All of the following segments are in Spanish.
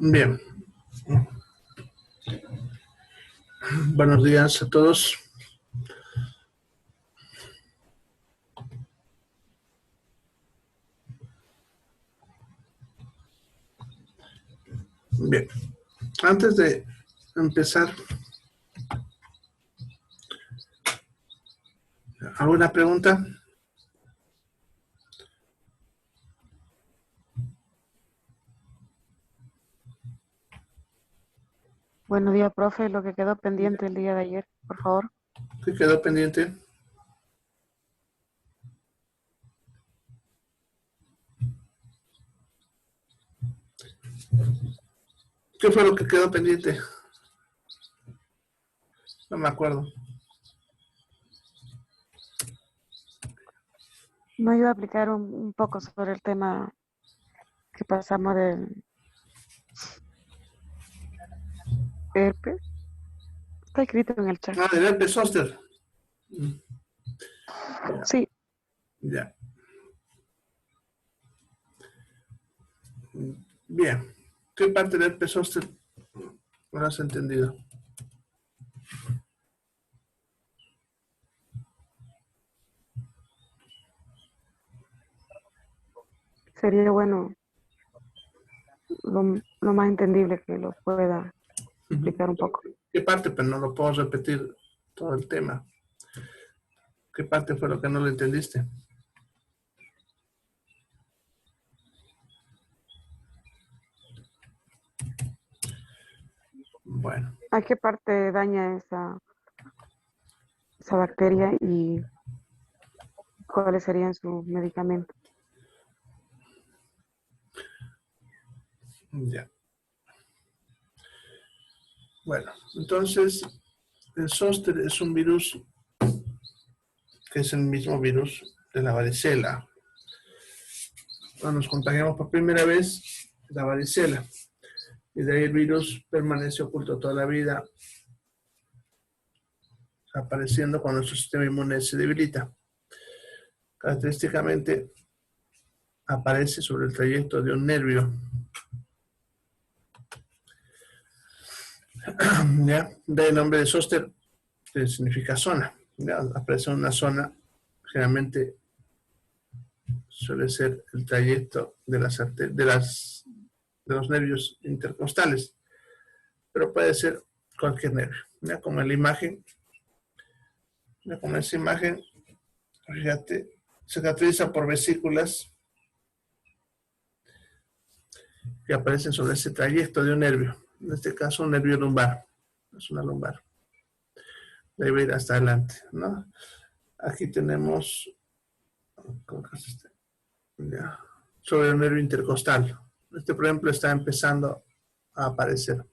Bien, buenos días a todos. Bien, antes de empezar, ¿alguna pregunta? Buenos días, profe. Lo que quedó pendiente el día de ayer, por favor. ¿Qué quedó pendiente? ¿Qué fue lo que quedó pendiente? No me acuerdo. No iba a aplicar un poco sobre el tema que pasamos del herpes. Está escrito en el chat. Ah, del herpes zóster. Sí, Ya. Bien. ¿Qué parte del herpes zóster no has entendido? sería bueno lo más entendible que lo pueda explicar un poco. ¿Qué parte? Pero no lo puedo repetir todo el tema. ¿Qué parte fue lo que no lo entendiste? Bueno. ¿A qué parte daña esa bacteria y cuáles serían sus medicamentos? Ya. Bueno, entonces, el zóster es un virus que es el mismo virus de la varicela. Cuando nos contagiamos por primera vez, la varicela. Y de ahí el virus permanece oculto toda la vida, apareciendo cuando nuestro sistema inmune se debilita. Característicamente, aparece sobre el trayecto de un nervio. ¿Ya? Da el nombre de zóster, que significa zona. ¿Ya? Aparece en una zona, generalmente suele ser el trayecto de los nervios intercostales, pero puede ser cualquier nervio. ¿Ya? Como en la imagen, ¿ya? Como en esa imagen, fíjate, se caracteriza por vesículas que aparecen sobre ese trayecto de un nervio. En este caso, un nervio lumbar. Es una lumbar. Debe ir hasta adelante, ¿no? Aquí tenemos, ¿cómo es este? Ya, sobre el nervio intercostal. Este, por ejemplo, está empezando a aparecer.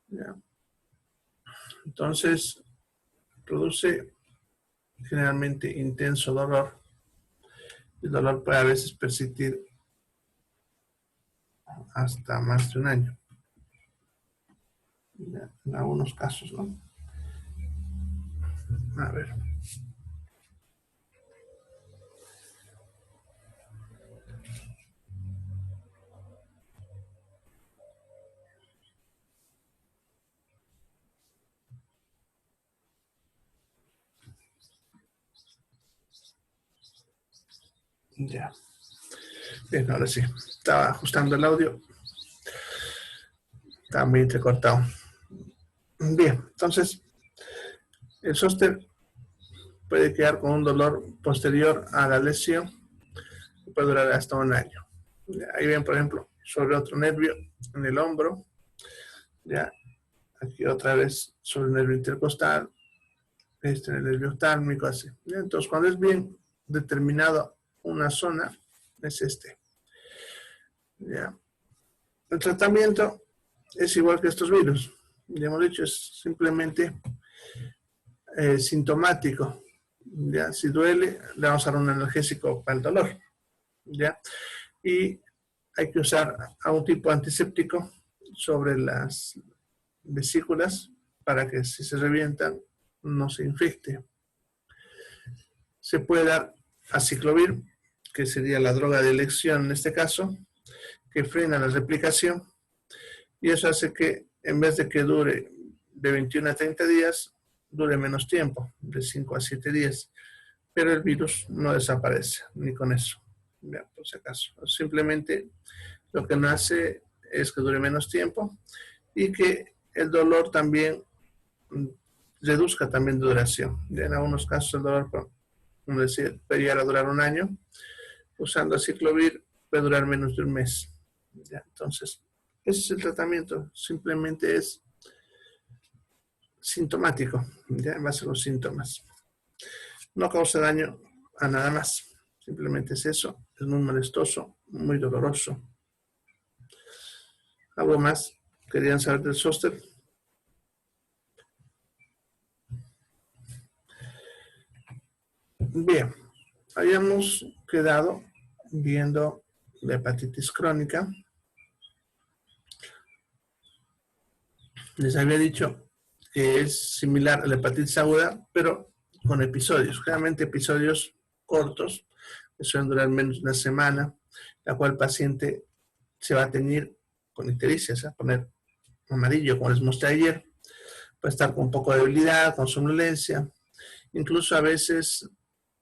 ¿Ya? Entonces, produce generalmente intenso dolor. El dolor puede a veces persistir hasta más de un año. ¿Ya? En algunos casos, ¿no? A ver. Ya. Bien, ahora sí. Estaba ajustando el audio. Estaba muy entrecortado. Bien, entonces, el zóster puede quedar con un dolor posterior a la lesión que puede durar hasta un año. Ahí ven, por ejemplo, sobre otro nervio en el hombro. Ya, aquí otra vez sobre el nervio intercostal, este en el nervio oftálmico, así. ¿Ya? Entonces, cuando es bien determinado una zona, es este. ¿Ya? El tratamiento es igual que estos virus. Ya hemos dicho, es simplemente sintomático. ¿Ya? Si duele, le vamos a dar un analgésico para el dolor. ¿Ya? Y hay que usar a un tipo antiséptico sobre las vesículas para que si se revientan no se infecte. Se puede dar aciclovir, que sería la droga de elección en este caso, que frena la replicación y eso hace que en vez de que dure de 21 a 30 días, dure menos tiempo, de 5 a 7 días. Pero el virus no desaparece, ni con eso, ya, por si acaso. Simplemente lo que no hace es que dure menos tiempo y que el dolor también reduzca también de duración. Ya en algunos casos el dolor, como decía, puede llegar a durar un año. Usando aciclovir puede durar menos de un mes. Ya, entonces, ese es el tratamiento. Simplemente es sintomático, ya en base a los síntomas. No causa daño a nada más. Simplemente es eso. Es muy molestoso, muy doloroso. ¿Algo más querían saber del zóster? Bien, habíamos quedado viendo la hepatitis crónica. Les había dicho que es similar a la hepatitis aguda, pero con episodios, generalmente episodios cortos, que suelen durar menos de una semana, la cual el paciente se va a teñir con ictericia, se va a poner amarillo, como les mostré ayer, puede estar con un poco de debilidad, con somnolencia, incluso a veces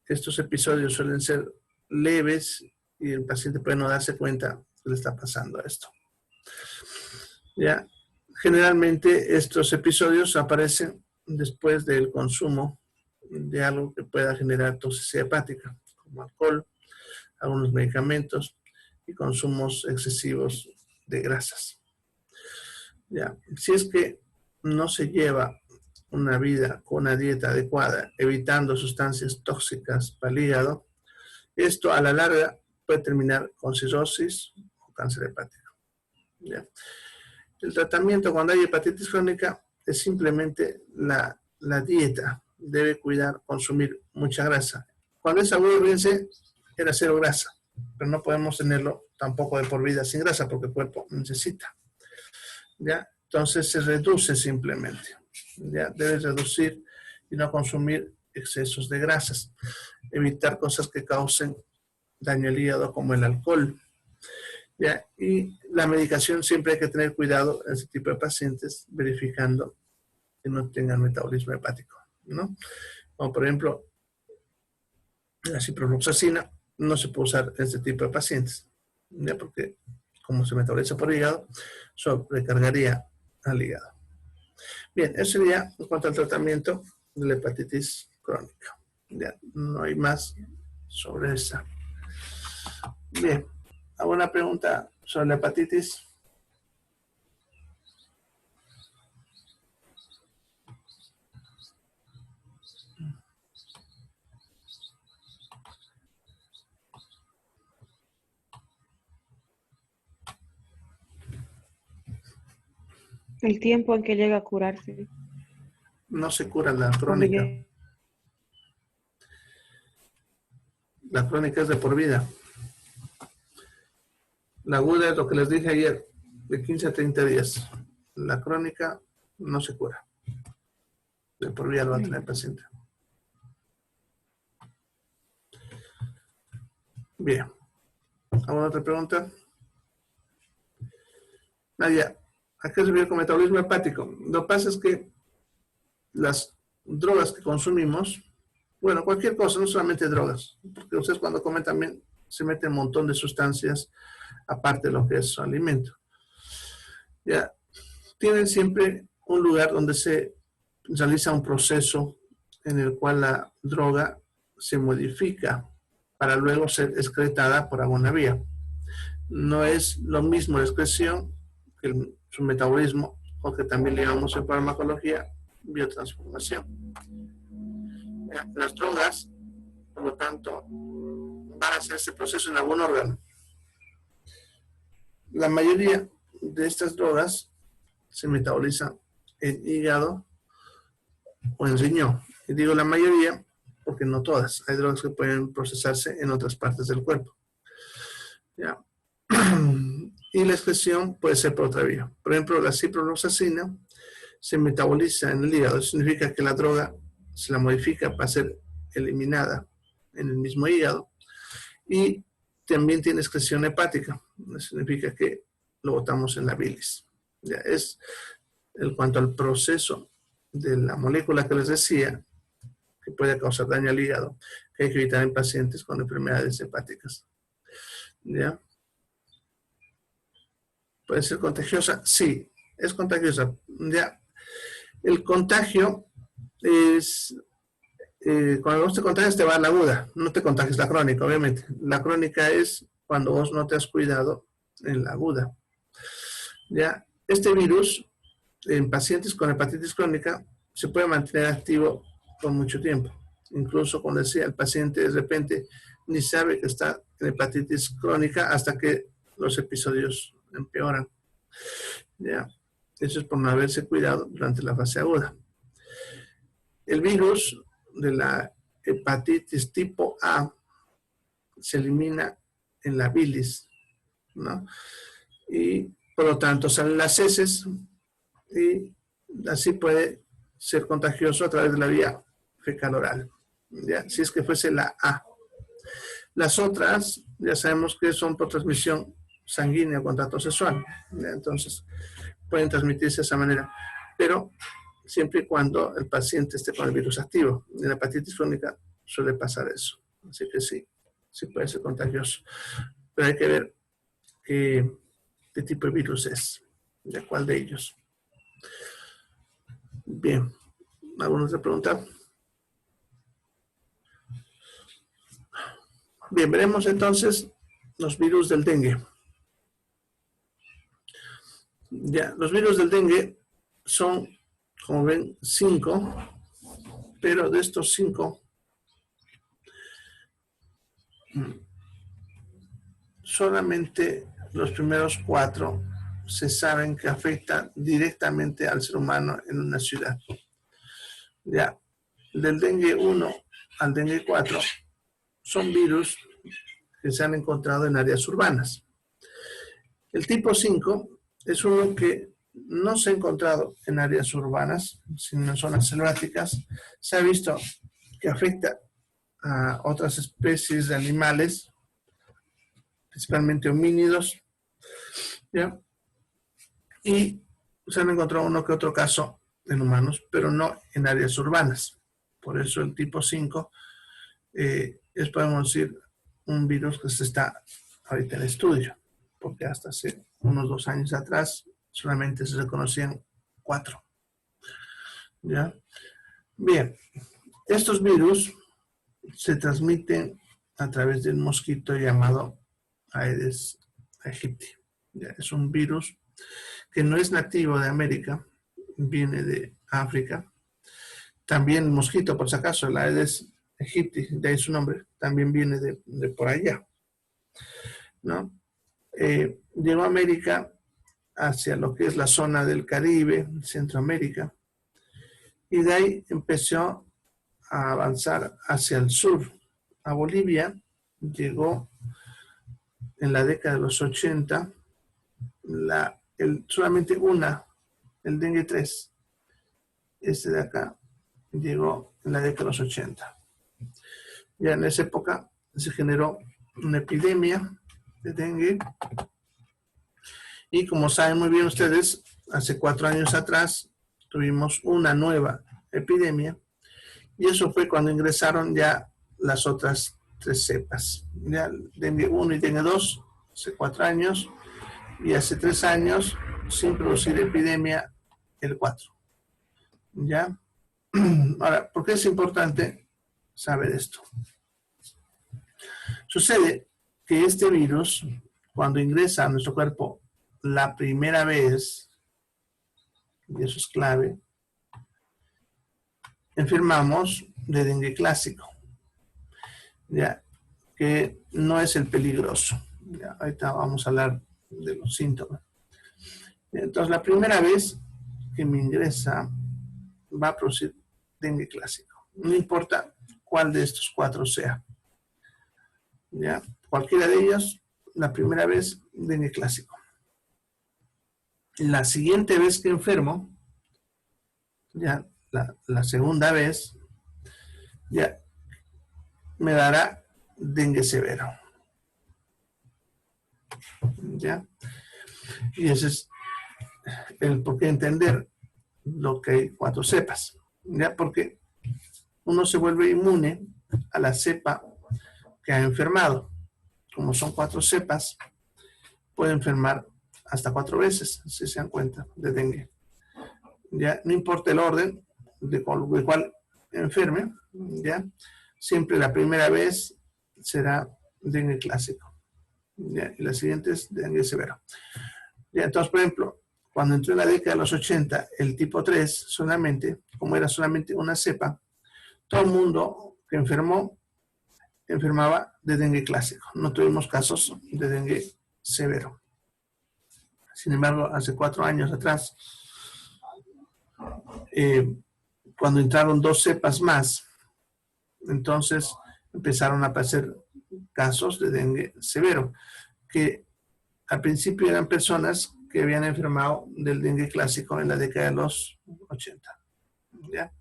estos episodios suelen ser leves y el paciente puede no darse cuenta que le está pasando esto. Ya, generalmente estos episodios aparecen después del consumo de algo que pueda generar toxicidad hepática, como alcohol, algunos medicamentos y consumos excesivos de grasas. Ya, si es que no se lleva una vida con una dieta adecuada, evitando sustancias tóxicas para el hígado, esto a la larga puede terminar con cirrosis o cáncer hepático. ¿Ya? El tratamiento cuando hay hepatitis crónica es simplemente la dieta. Debe cuidar, consumir mucha grasa. Cuando es agudo, fíjense, era cero grasa, pero no podemos tenerlo tampoco de por vida sin grasa porque el cuerpo necesita. ¿Ya? Entonces se reduce simplemente. ¿Ya? Debes reducir y no consumir excesos de grasas. Evitar cosas que causen daño al hígado como el alcohol. ¿Ya? Y la medicación siempre hay que tener cuidado en este tipo de pacientes, verificando que no tengan metabolismo hepático, ¿no? Como por ejemplo, la ciprofloxacina no se puede usar en este tipo de pacientes, ¿ya? Porque como se metaboliza por hígado, sobrecargaría al hígado. Bien, eso sería en cuanto al tratamiento de la hepatitis crónica. Ya, no hay más sobre esa. Bien, ¿alguna pregunta sobre la hepatitis? El tiempo en que llega a curarse. No se cura la Cuando crónica. llega. La crónica es de por vida. La aguda es lo que les dije ayer, de 15 a 30 días. La crónica no se cura. De por vida lo va a tener el paciente. Bien. ¿Alguna otra pregunta? Nadia, ¿a qué se refiere con metabolismo hepático? Lo que pasa es que las drogas que consumimos, bueno, cualquier cosa, no solamente drogas, porque ustedes cuando comen también se meten un montón de sustancias aparte de lo que es su alimento. Ya, tienen siempre un lugar donde se realiza un proceso en el cual la droga se modifica para luego ser excretada por alguna vía. No es lo mismo la excreción que su metabolismo, o que también le llamamos en farmacología biotransformación. Las drogas, por lo tanto, van a hacer ese proceso en algún órgano. La mayoría de estas drogas se metabolizan en hígado o en riñón. Y digo la mayoría porque no todas. Hay drogas que pueden procesarse en otras partes del cuerpo. ¿Ya? Y la excreción puede ser por otra vía. Por ejemplo, la ciprofloxacina se metaboliza en el hígado. Eso significa que la droga se la modifica para ser eliminada en el mismo hígado y también tiene excreción hepática. Eso significa que lo botamos en la bilis. Ya es en cuanto al proceso de la molécula que les decía, que puede causar daño al hígado, que hay que evitar en pacientes con enfermedades hepáticas. ¿Ya? ¿Puede ser contagiosa? Sí, es contagiosa. ¿Ya? El contagio es... cuando vos te contagias te va a la aguda, no te contagias la crónica, obviamente. La crónica es cuando vos no te has cuidado en la aguda. ¿Ya? Este virus, en pacientes con hepatitis crónica, se puede mantener activo por mucho tiempo. Incluso, como decía, el paciente de repente ni sabe que está en hepatitis crónica hasta que los episodios empeoran. ¿Ya? Eso es por no haberse cuidado durante la fase aguda. El virus de la hepatitis tipo A se elimina en la bilis, ¿no? Y por lo tanto salen las heces y así puede ser contagioso a través de la vía fecal oral, ¿ya? Si es que fuese la A. Las otras ya sabemos que son por transmisión sanguínea o contacto sexual, ¿ya? Entonces pueden transmitirse de esa manera, pero siempre y cuando el paciente esté con el virus activo. En la hepatitis crónica suele pasar eso, así que sí, sí puede ser contagioso, pero hay que ver qué tipo de virus es, de cuál de ellos. Bien, ¿alguna otra pregunta? Bien, veremos entonces los virus del dengue. Ya, los virus del dengue son, como ven, 5, pero de estos 5, solamente los primeros 4 se saben que afectan directamente al ser humano en una ciudad. Ya, del dengue 1 al dengue 4 son virus que se han encontrado en áreas urbanas. El tipo 5 es uno que no se ha encontrado en áreas urbanas, sino en zonas selváticas. Se ha visto que afecta a otras especies de animales, principalmente homínidos, ¿ya? Y se han encontrado uno que otro caso en humanos, pero no en áreas urbanas. Por eso el tipo 5 es, podemos decir, un virus que se está ahorita en estudio, porque hasta hace unos 2 años atrás solamente se reconocían 4. ¿Ya? Bien, estos virus se transmiten a través de un mosquito llamado Aedes aegypti. ¿Ya? Es un virus que no es nativo de América, viene de África. También el mosquito, por si acaso, el Aedes aegypti, de ahí su nombre, también viene de por allá, ¿no? Llegó a América hacia lo que es la zona del Caribe, Centroamérica, y de ahí empezó a avanzar hacia el sur. A Bolivia llegó en la década de los 80, solamente el dengue 3, este de acá, llegó en la década de los 80. Ya en esa época se generó una epidemia de dengue y como saben muy bien ustedes, hace 4 años atrás tuvimos una nueva epidemia y eso fue cuando ingresaron ya las otras 3 cepas. Ya dengue 1 y dengue 2 hace 4 años y hace 3 años sin producir epidemia el 4. ¿Ya? Ahora, ¿por qué es importante saber esto? Sucede que este virus, cuando ingresa a nuestro cuerpo la primera vez, y eso es clave, enfermamos de dengue clásico, ya, que no es el peligroso. Ya, ahorita vamos a hablar de los síntomas. Entonces, la primera vez que me ingresa va a producir dengue clásico. No importa cuál de estos 4 sea. ¿Ya? Cualquiera de ellos, la primera vez, dengue clásico. La siguiente vez que enfermo, ya la segunda vez, ya me dará dengue severo. ¿Ya? Y ese es el por qué entender lo que hay 4 cepas, ¿ya? Porque uno se vuelve inmune a la cepa que ha enfermado. Como son 4 cepas, puede enfermar hasta 4 veces, si se dan cuenta, de dengue. Ya, no importa el orden de cual enferme, ya, siempre la primera vez será dengue clásico, ya, y la siguiente es dengue severo. Ya, entonces, por ejemplo, cuando entró en la década de los 80, el tipo 3 solamente, como era solamente una cepa, todo el mundo que enfermaba de dengue clásico. No tuvimos casos de dengue severo. Sin embargo, hace 4 años atrás, cuando entraron 2 cepas más, entonces empezaron a aparecer casos de dengue severo, que al principio eran personas que habían enfermado del dengue clásico en la década de los 80. ¿Ya?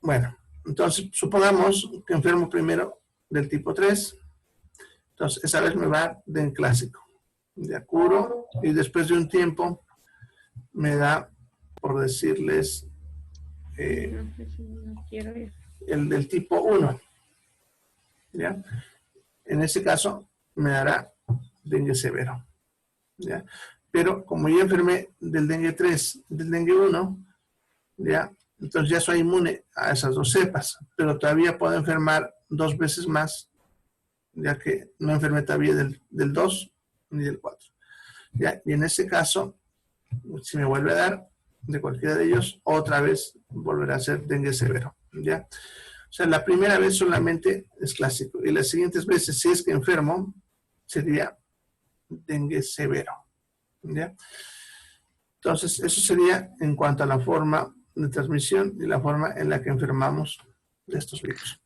Bueno, entonces supongamos que enfermo primero del tipo 3, entonces esa vez me va dengue clásico. Ya curo y después de un tiempo me da, por decirles, el del tipo 1. ¿Ya? En ese caso me dará dengue severo. ¿Ya? Pero como ya enfermé del dengue 3, del dengue 1, ¿ya? Entonces ya soy inmune a esas 2 cepas, pero todavía puedo enfermar 2 veces más, ya que no enfermé todavía del 2 ni del 4. ¿Ya? Y en ese caso, si me vuelve a dar de cualquiera de ellos, otra vez volverá a ser dengue severo. ¿Ya? O sea, la primera vez solamente es clásico, y las siguientes veces, si es que enfermo, sería dengue severo. ¿Ya? Entonces, eso sería en cuanto a la forma de transmisión y la forma en la que enfermamos de estos virus.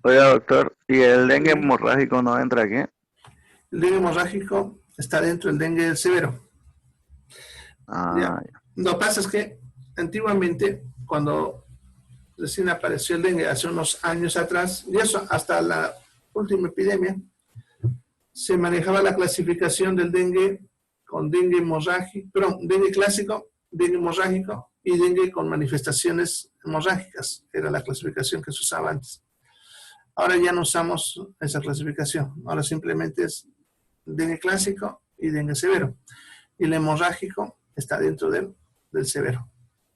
Oiga, doctor, ¿y el dengue hemorrágico no entra aquí? El dengue hemorrágico está dentro del dengue severo. ¿Ya? Lo que pasa es que antiguamente, cuando recién apareció el dengue, hace unos años atrás, y eso hasta la última epidemia, se manejaba la clasificación del dengue con dengue hemorrágico, perdón, dengue clásico, dengue hemorrágico y dengue con manifestaciones hemorrágicas. Era la clasificación que se usaba antes. Ahora ya no usamos esa clasificación. Ahora simplemente es dengue clásico y dengue severo. Y el hemorrágico está dentro del severo.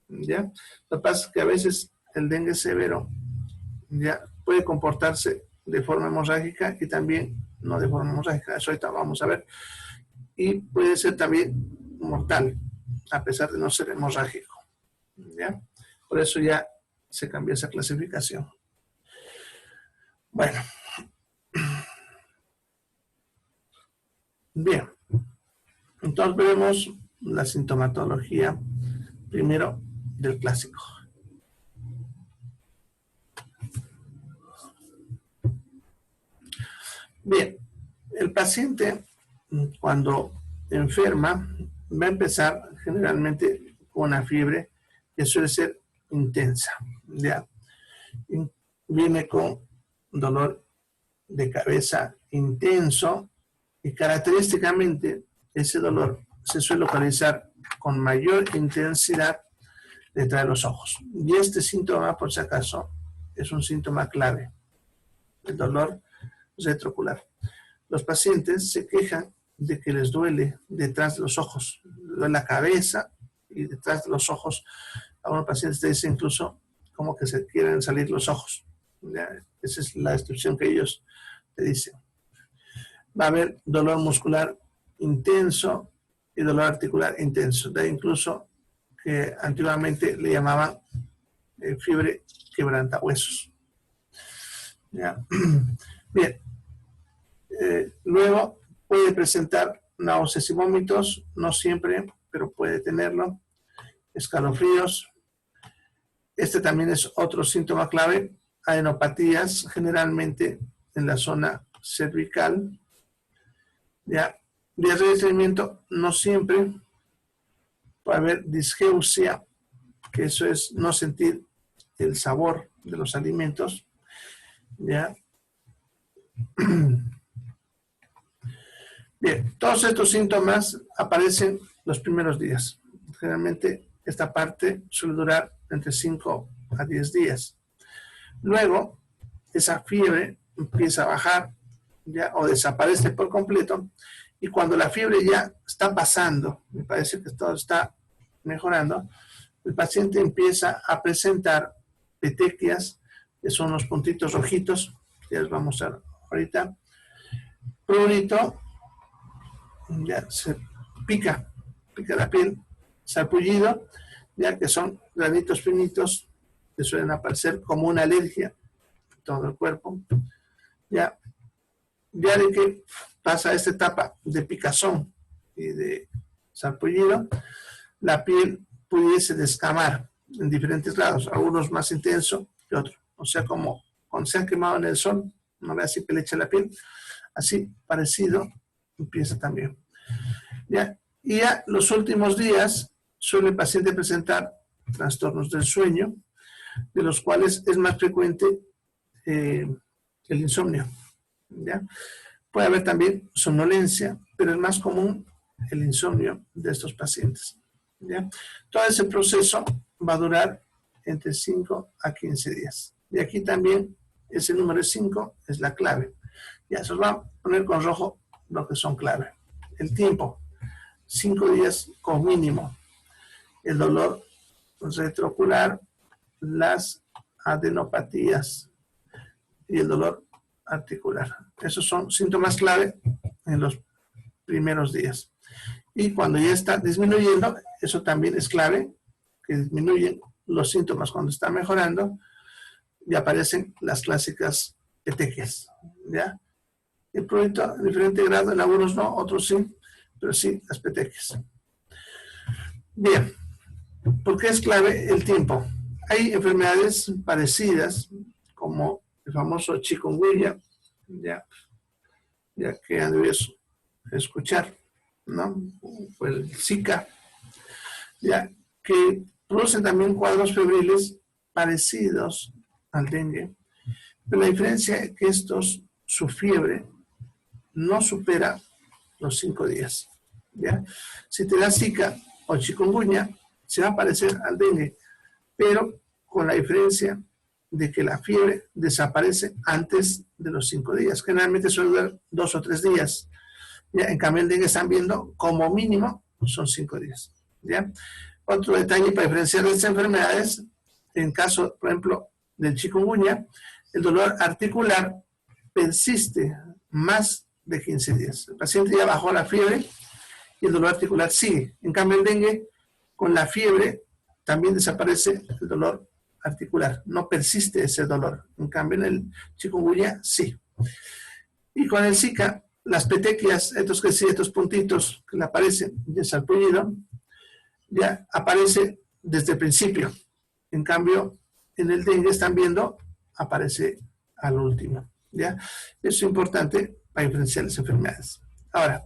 ¿Ya? Lo que pasa es que a veces el dengue severo ya puede comportarse de forma hemorrágica y también no de forma hemorrágica. Eso ahorita vamos a ver. Y puede ser también mortal, a pesar de no ser hemorrágico. ¿Ya? Por eso ya se cambió esa clasificación. Bueno. Bien. Entonces veremos la sintomatología primero del clásico. Bien, el paciente cuando enferma va a empezar generalmente con una fiebre que suele ser intensa. ¿Ya? Viene con dolor de cabeza intenso y característicamente ese dolor se suele localizar con mayor intensidad detrás de los ojos. Y este síntoma, por si acaso, es un síntoma clave, el dolor retroocular. Los pacientes se quejan de que les duele detrás de los ojos, les duele la cabeza y detrás de los ojos. Algunos pacientes te dicen incluso como que se quieren salir los ojos. ¿Ya? Esa es la descripción que ellos te dicen. Va a haber dolor muscular intenso y dolor articular intenso. De ahí incluso que antiguamente le llamaban fiebre quebrantahuesos. ¿Ya? Bien. Luego puede presentar náuseas y vómitos, no siempre, pero puede tenerlo. Escalofríos. Este también es otro síntoma clave. Adenopatías, generalmente en la zona cervical. ¿Ya? Diarrea y estreñimiento, no siempre. Puede haber disgeusia, que eso es no sentir el sabor de los alimentos. ¿Ya? Bien, Bien, todos estos síntomas aparecen los primeros días. Generalmente esta parte suele durar entre 5 a 10 días. Luego, esa fiebre empieza a bajar ya, o desaparece por completo, y cuando la fiebre ya está pasando, me parece que todo está mejorando, el paciente empieza a presentar petequias, que son los puntitos rojitos, que les vamos a ver ahorita. Prurito, ya se pica la piel, sarpullido, ya que son granitos finitos que suelen aparecer como una alergia en todo el cuerpo. Ya de que pasa esta etapa de picazón y de sarpullido, la piel pudiese descamar en diferentes lados, algunos más intenso que otros. O sea, como cuando se han quemado en el sol, no ve así pelecha la piel, así parecido empieza también. ¿Ya? Y ya los últimos días suele el paciente presentar trastornos del sueño, de los cuales es más frecuente el insomnio. ¿Ya? Puede haber también somnolencia, pero es más común el insomnio de estos pacientes. ¿Ya? Todo ese proceso va a durar entre 5 a 15 días. Y aquí también ese número 5 es la clave. Ya se os va a poner con rojo lo que son clave. El tiempo, 5 días como mínimo. El dolor retroocular, las adenopatías y el dolor articular. Esos son síntomas clave en los primeros días. Y cuando ya está disminuyendo, eso también es clave, que disminuyen los síntomas cuando está mejorando y aparecen las clásicas petequias. ¿Ya? El prurito en diferente grado, en algunos no, otros sí, pero sí las petequias. Bien, ¿por qué es clave el tiempo? Hay enfermedades parecidas, como el famoso chikungunya, ya que han debido escuchar, ¿no? O el Zika, ya que producen también cuadros febriles parecidos al dengue, pero la diferencia es que su fiebre no supera los 5 días. ¿Ya? Si te da Zika o chikungunya, se va a parecer al dengue, pero con la diferencia de que la fiebre desaparece antes de los 5 días. Generalmente suele durar 2 o 3 días. ¿Ya? En cambio, el dengue están viendo como mínimo son 5 días. ¿Ya? Otro detalle para diferenciar de estas enfermedades, en caso, por ejemplo, del chikungunya, el dolor articular persiste más de 15 días. El paciente ya bajó la fiebre y el dolor articular sigue. En cambio, el dengue, con la fiebre, también desaparece el dolor articular. No persiste ese dolor. En cambio, en el chikungunya, sí. Y con el Zika, las petequias, estos puntitos que le aparecen de sarpullido, ya aparece desde el principio. En cambio, en el dengue están viendo, aparece al último. ¿Ya? Eso es importante para diferenciar las enfermedades. Ahora,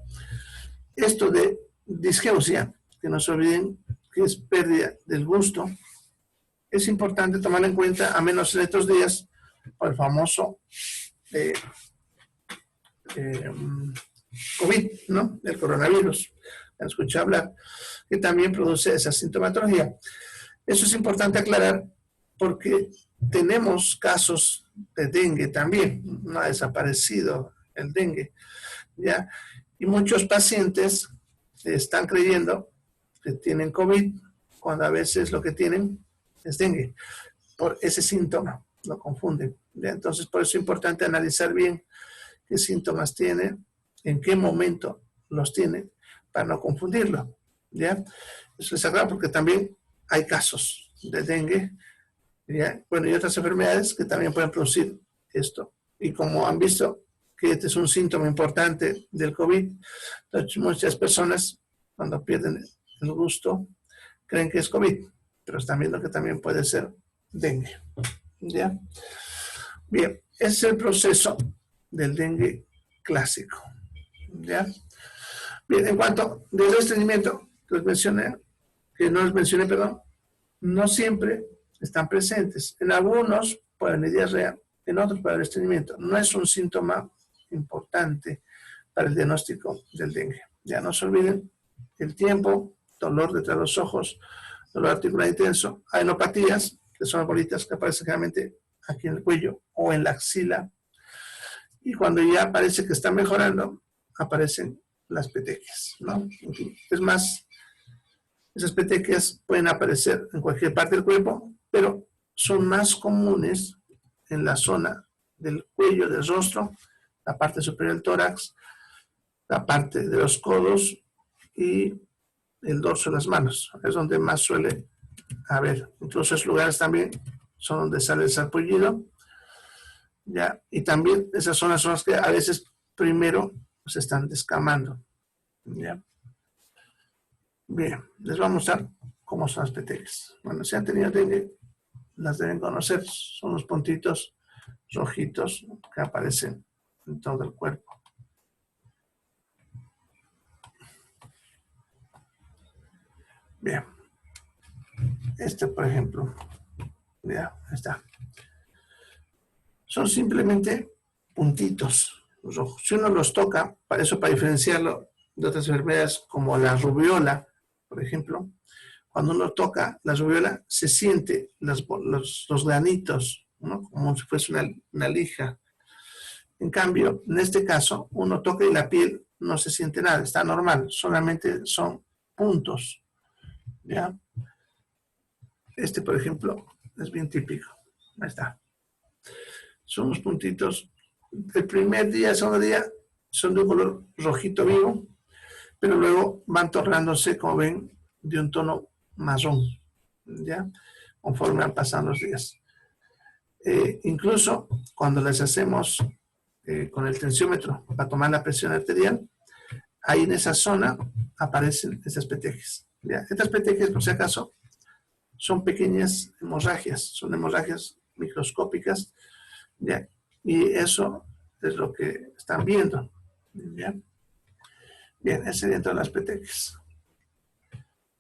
esto de disgeusia, que no se olviden que es pérdida del gusto, es importante tomar en cuenta, a menos en estos días, por el famoso COVID, ¿no? El coronavirus. Han escuchado hablar, que también produce esa sintomatología. Eso es importante aclarar porque tenemos casos de dengue también, no ha desaparecido el dengue, ¿ya? Y muchos pacientes están creyendo que tienen COVID cuando a veces lo que tienen es dengue, por ese síntoma, lo confunden, ¿ya? Entonces, por eso es importante analizar bien qué síntomas tiene, en qué momento los tiene, para no confundirlo, ¿ya? Eso es sagrado porque también hay casos de dengue, ¿ya? Bueno, y otras enfermedades que también pueden producir esto. Y como han visto que este es un síntoma importante del COVID, entonces muchas personas cuando pierden el gusto creen que es COVID, pero están viendo que también puede ser dengue, ¿ya? Bien, ese es el proceso del dengue clásico, ¿ya? Bien, en cuanto al estreñimiento que no les mencioné, no siempre están presentes. En algunos puede haber diarrea, en otros puede haber estreñimiento. No es un síntoma importante para el diagnóstico del dengue. Ya no se olviden el tiempo, dolor detrás de los ojos, dolor articular intenso, adenopatías, que son las bolitas que aparecen generalmente aquí en el cuello o en la axila. Y cuando ya parece que está mejorando, aparecen las petequias, ¿no? Es más, esas petequias pueden aparecer en cualquier parte del cuerpo, pero son más comunes en la zona del cuello, del rostro, la parte superior del tórax, la parte de los codos y el dorso de las manos. Es donde más suele haber. Incluso esos lugares también son donde sale el sarpullido. ¿Ya? Y también esas zonas son las que a veces primero se están descamando. ¿Ya? Bien, les voy a mostrar cómo son las petequias. Bueno, si han tenido dengue, las deben conocer. Son los puntitos rojitos que aparecen en todo el cuerpo. Bien. Este, por ejemplo, ya está. Son simplemente puntitos rojos. Si uno los toca, para diferenciarlo de otras enfermedades como la rubiola, por ejemplo, cuando uno toca la rubiola se siente los granitos, ¿no? Como si fuese una lija. En cambio, en este caso, uno toca y la piel no se siente nada, está normal, solamente son puntos. ¿Ya? Este, por ejemplo, es bien típico. Ahí está. Son unos puntitos. El primer día, el segundo día, son de un color rojito vivo, pero luego van tornándose, como ven, de un tono marrón, ¿ya? Conforme van pasando los días. Incluso cuando les hacemos con el tensiómetro para tomar la presión arterial, ahí en esa zona aparecen estas petequias. ¿Ya? Estas petequias, por si acaso, son pequeñas hemorragias, son hemorragias microscópicas, ¿ya? Y eso es lo que están viendo. ¿Ya? Bien, ese dentro de las petequias.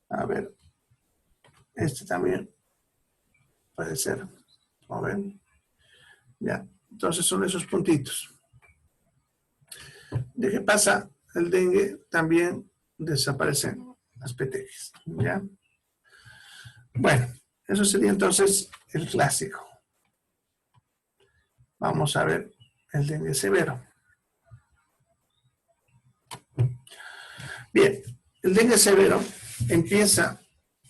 A ver, este también puede ser, como ven. Ya, entonces son esos puntitos. ¿De qué pasa? El dengue también desaparecen las petequias. ¿Ya? Bueno, eso sería entonces el clásico. Vamos a ver el dengue severo. Bien, el dengue severo empieza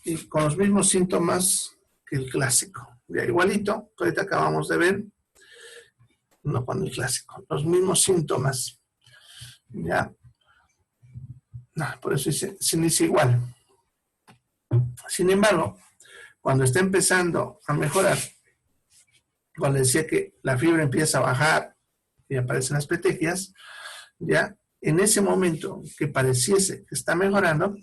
y con los mismos síntomas que el clásico. Ya, igualito, que ahorita acabamos de ver, no con el clásico, los mismos síntomas. Ya, no, por eso se inicia igual. Sin embargo, cuando está empezando a mejorar, cuando decía que la fiebre empieza a bajar y aparecen las petequias, ya en ese momento que pareciese que está mejorando,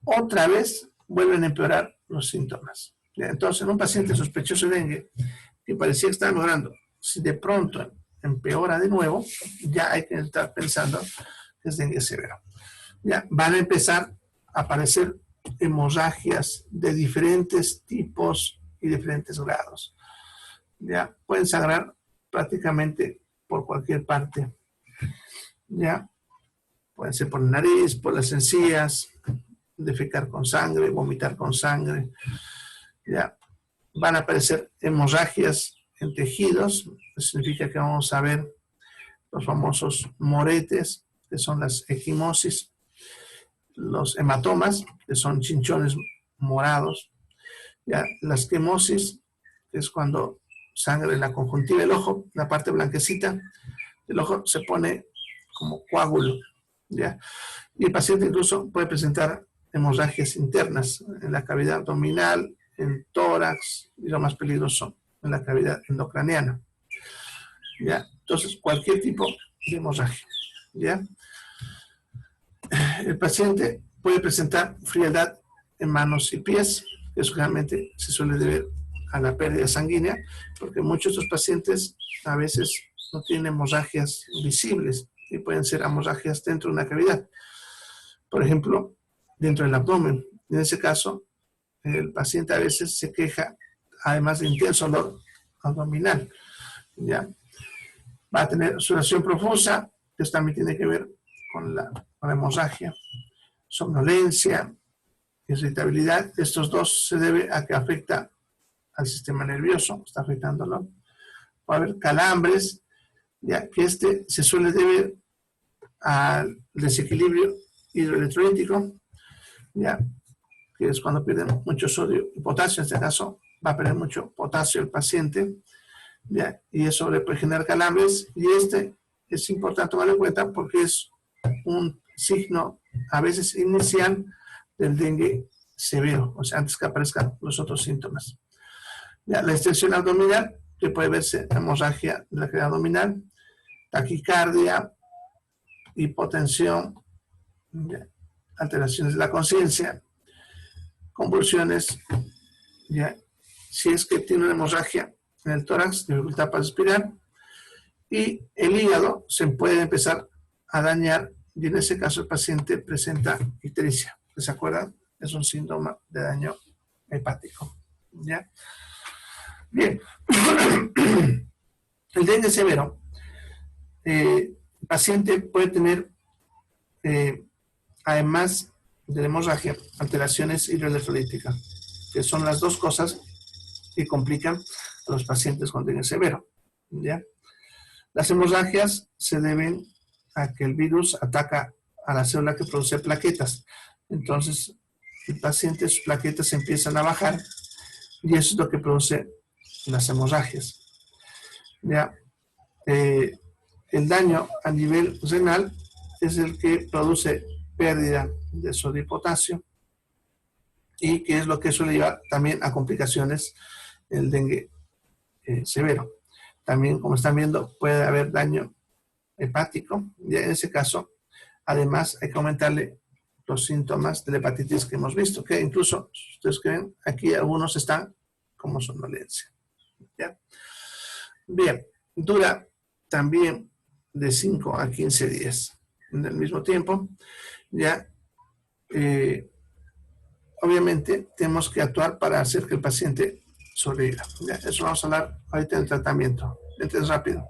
otra vez vuelven a empeorar los síntomas. ¿Ya? Entonces, en un paciente sospechoso de dengue que parecía que estaba mejorando, si de pronto empeora de nuevo, ya hay que estar pensando que es dengue severo. Ya van a empezar a aparecer hemorragias de diferentes tipos y diferentes grados. Ya pueden sangrar prácticamente por cualquier parte. Ya pueden ser por la nariz, por las encías, defecar con sangre, vomitar con sangre. Ya van a aparecer hemorragias en tejidos. Eso significa que vamos a ver los famosos moretes, que son las equimosis, los hematomas, que son chinchones morados, ya las quemosis, que es cuando sangre en la conjuntiva del ojo, la parte blanquecita del ojo se pone como coágulo, ¿ya? Y el paciente incluso puede presentar hemorragias internas en la cavidad abdominal, en tórax, y lo más peligroso, en la cavidad endocraniana, ¿ya? Entonces, cualquier tipo de hemorragia, ¿ya? El paciente puede presentar frialdad en manos y pies. Eso realmente se suele deber a la pérdida sanguínea, porque muchos de estos pacientes a veces no tienen hemorragias visibles y pueden ser hemorragias dentro de una cavidad. Por ejemplo, dentro del abdomen. En ese caso, el paciente a veces se queja, además de intenso dolor abdominal. ¿Ya? Va a tener sudoración profusa, que esto también tiene que ver con la hemorragia, somnolencia, irritabilidad. Estos dos se debe a que afecta al sistema nervioso, está afectándolo. Puede haber calambres, ya que se suele deber al desequilibrio hidroelectrolítico, ya que es cuando pierden mucho sodio y potasio. En este caso va a perder mucho potasio el paciente, ya, y eso le puede generar calambres, y es importante tomarlo en cuenta porque es un signo a veces inicial del dengue severo, o sea, antes que aparezcan los otros síntomas. Ya, la extensión abdominal, que puede verse hemorragia de la cavidad abdominal, taquicardia, hipotensión, ya, alteraciones de la conciencia, convulsiones, ya, si es que tiene una hemorragia en el tórax, dificultad para respirar, y el hígado se puede empezar a dañar, y en ese caso el paciente presenta ictericia. ¿Se acuerdan? Es un síntoma de daño hepático. ¿Ya? Bien. El dengue severo, el paciente puede tener, además de la hemorragia, alteraciones hidroelectrolíticas, que son las dos cosas que complican a los pacientes con dengue severo. ¿Ya? Las hemorragias se deben a que el virus ataca a la célula que produce plaquetas. Entonces, el paciente, sus plaquetas empiezan a bajar, y eso es lo que produce las hemorragias. ¿Ya? El daño a nivel renal es el que produce pérdida de sodio y potasio, y que es lo que suele llevar también a complicaciones el dengue severo. También, como están viendo, puede haber daño hepático, y en ese caso, además, hay que aumentarle los síntomas de la hepatitis que hemos visto, que incluso, si ustedes creen, aquí algunos están como somnolencia. ¿Ya? Bien, dura también de 5 a 15 días. En el mismo tiempo, ya, obviamente, tenemos que actuar para hacer que el paciente sobreviva. ¿Ya? Eso vamos a hablar ahorita en el tratamiento. Entonces, rápido.